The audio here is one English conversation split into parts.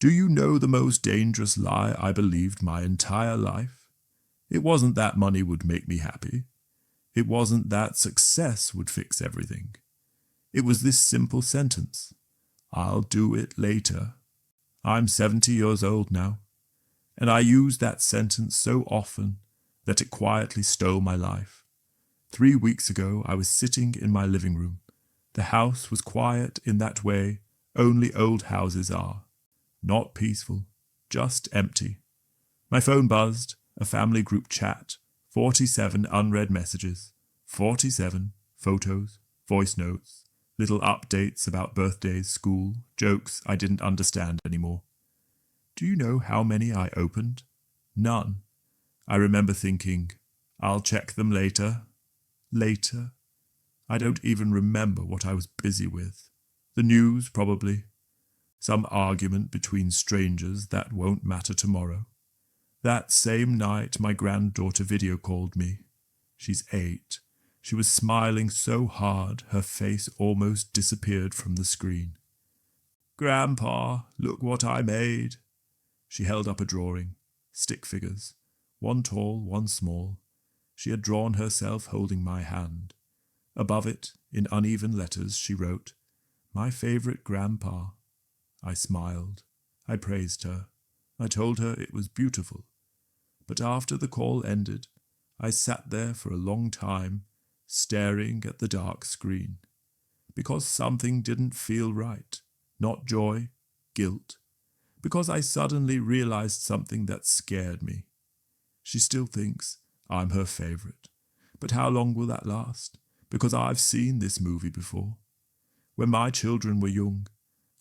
Do you know the most dangerous lie I believed my entire life? It wasn't that money would make me happy. It wasn't that success would fix everything. It was this simple sentence: I'll do it later. I'm 70 years old now, and I use that sentence so often that it quietly stole my life. 3 weeks ago, I was sitting in my living room. The house was quiet in that way only old houses are. Not peaceful, just empty. My phone buzzed, a family group chat, 47 unread messages, 47 photos, voice notes, little updates about birthdays, school, jokes I didn't understand anymore. Do you know how many I opened? None. I remember thinking, I'll check them later. Later? I don't even remember what I was busy with. The news, probably. Some argument between strangers that won't matter tomorrow. That same night my granddaughter video called me. She's 8. She was smiling so hard her face almost disappeared from the screen. "Grandpa, look what I made." She held up a drawing. Stick figures. One tall, one small. She had drawn herself holding my hand. Above it, in uneven letters, she wrote, "My favorite grandpa." I smiled. I praised her. I told her it was beautiful. But after the call ended, I sat there for a long time, staring at the dark screen. Because something didn't feel right. Not joy, guilt. Because I suddenly realized something that scared me. She still thinks I'm her favorite. But how long will that last? Because I've seen this movie before. When my children were young,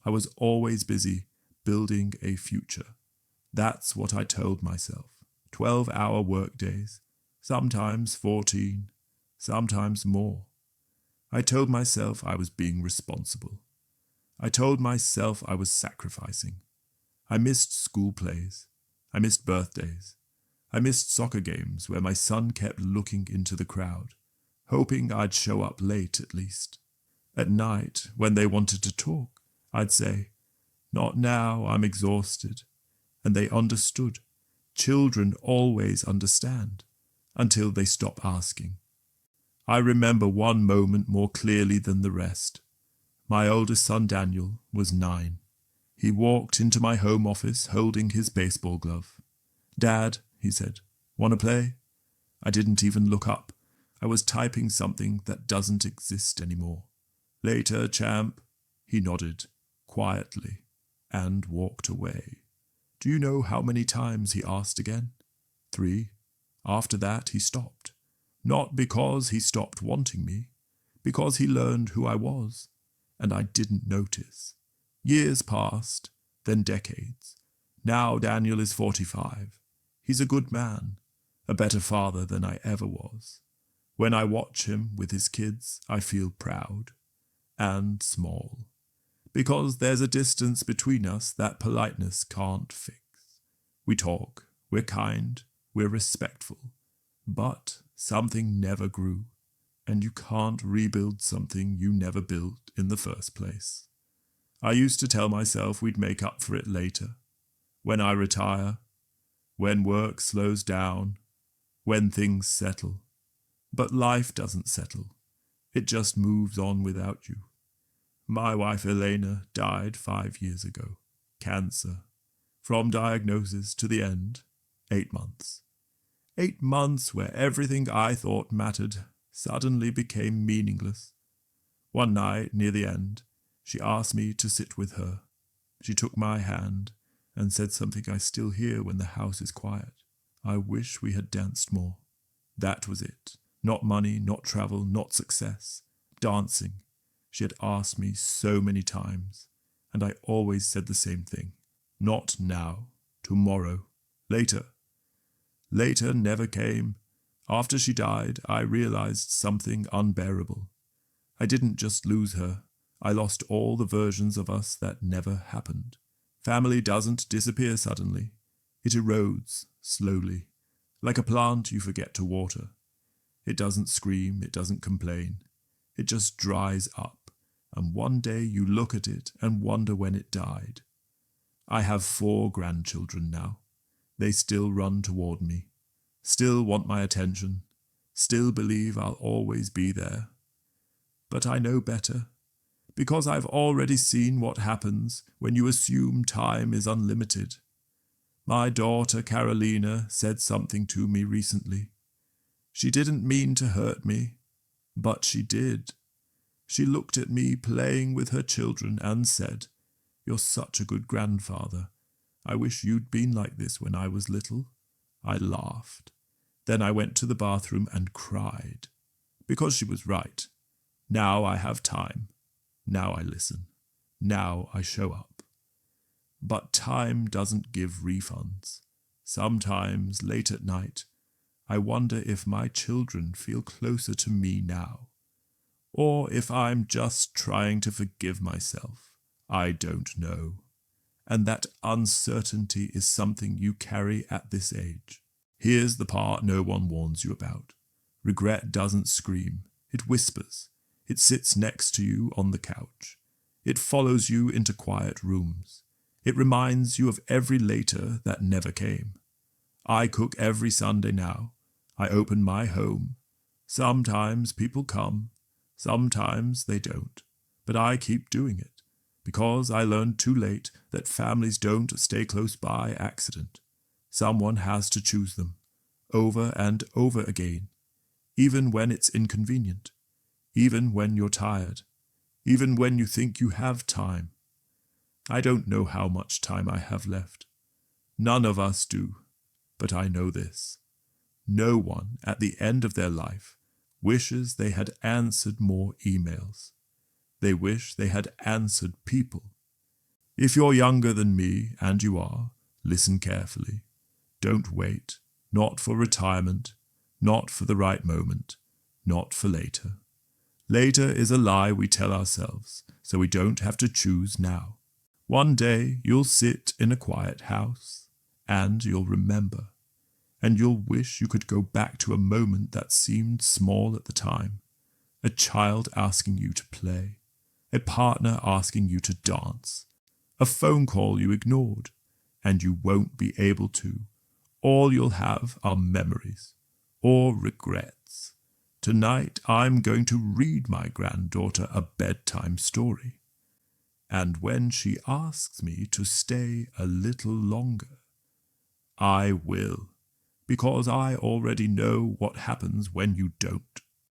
I was always busy building a future. That's what I told myself. 12-hour workdays, sometimes 14, sometimes more. I told myself I was being responsible. I told myself I was sacrificing. I missed school plays. I missed birthdays. I missed soccer games where my son kept looking into the crowd, hoping I'd show up late at least. At night, when they wanted to talk, I'd say, "Not now, I'm exhausted." And they understood. Children always understand, until they stop asking. I remember one moment more clearly than the rest. My oldest son Daniel was 9. He walked into my home office holding his baseball glove. "Dad," he said, "wanna play?" I didn't even look up. I was typing something that doesn't exist anymore. "Later, champ." He nodded, quietly, and walked away. Do you know how many times he asked again? 3. After that, he stopped. Not because he stopped wanting me, because he learned who I was, and I didn't notice. Years passed, then decades. Now Daniel is 45. He's a good man, a better father than I ever was. When I watch him with his kids, I feel proud and small, because there's a distance between us that politeness can't fix. We talk, we're kind, we're respectful, but something never grew, and you can't rebuild something you never built in the first place. I used to tell myself we'd make up for it later, when I retire, when work slows down, when things settle. But life doesn't settle. It just moves on without you. My wife Elena died 5 years ago. Cancer. From diagnosis to the end, 8 months. 8 months where everything I thought mattered suddenly became meaningless. One night, near the end, she asked me to sit with her. She took my hand and said something I still hear when the house is quiet. "I wish we had danced more." That was it. Not money, not travel, not success. Dancing. She had asked me so many times, and I always said the same thing. Not now. Tomorrow. Later. Later never came. After she died, I realized something unbearable. I didn't just lose her. I lost all the versions of us that never happened. Family doesn't disappear suddenly. It erodes, slowly, like a plant you forget to water. It doesn't scream, it doesn't complain. It just dries up, and one day you look at it and wonder when it died. I have 4 grandchildren now. They still run toward me, still want my attention, still believe I'll always be there. But I know better, because I've already seen what happens when you assume time is unlimited. My daughter Carolina said something to me recently. She didn't mean to hurt me, but she did. She looked at me playing with her children and said, "You're such a good grandfather. I wish you'd been like this when I was little." I laughed. Then I went to the bathroom and cried. Because she was right. Now I have time. Now I listen. Now I show up. But time doesn't give refunds. Sometimes, late at night, I wonder if my children feel closer to me now, or if I'm just trying to forgive myself. I don't know. And that uncertainty is something you carry at this age. Here's the part no one warns you about. Regret doesn't scream. It whispers. It sits next to you on the couch. It follows you into quiet rooms. It reminds you of every later that never came. I cook every Sunday now. I open my home. Sometimes people come. Sometimes they don't. But I keep doing it, because I learned too late that families don't stay close by accident. Someone has to choose them, over and over again, even when it's inconvenient, even when you're tired, even when you think you have time. I don't know how much time I have left. None of us do, but I know this. No one at the end of their life wishes they had answered more emails. They wish they had answered people. If you're younger than me, and you are, listen carefully. Don't wait, not for retirement, not for the right moment, not for later. Later is a lie we tell ourselves, so we don't have to choose now. One day you'll sit in a quiet house, and you'll remember, and you'll wish you could go back to a moment that seemed small at the time. A child asking you to play, a partner asking you to dance, a phone call you ignored, and you won't be able to. All you'll have are memories or regrets. Tonight I'm going to read my granddaughter a bedtime story. And when she asks me to stay a little longer, I will, because I already know what happens when you don't.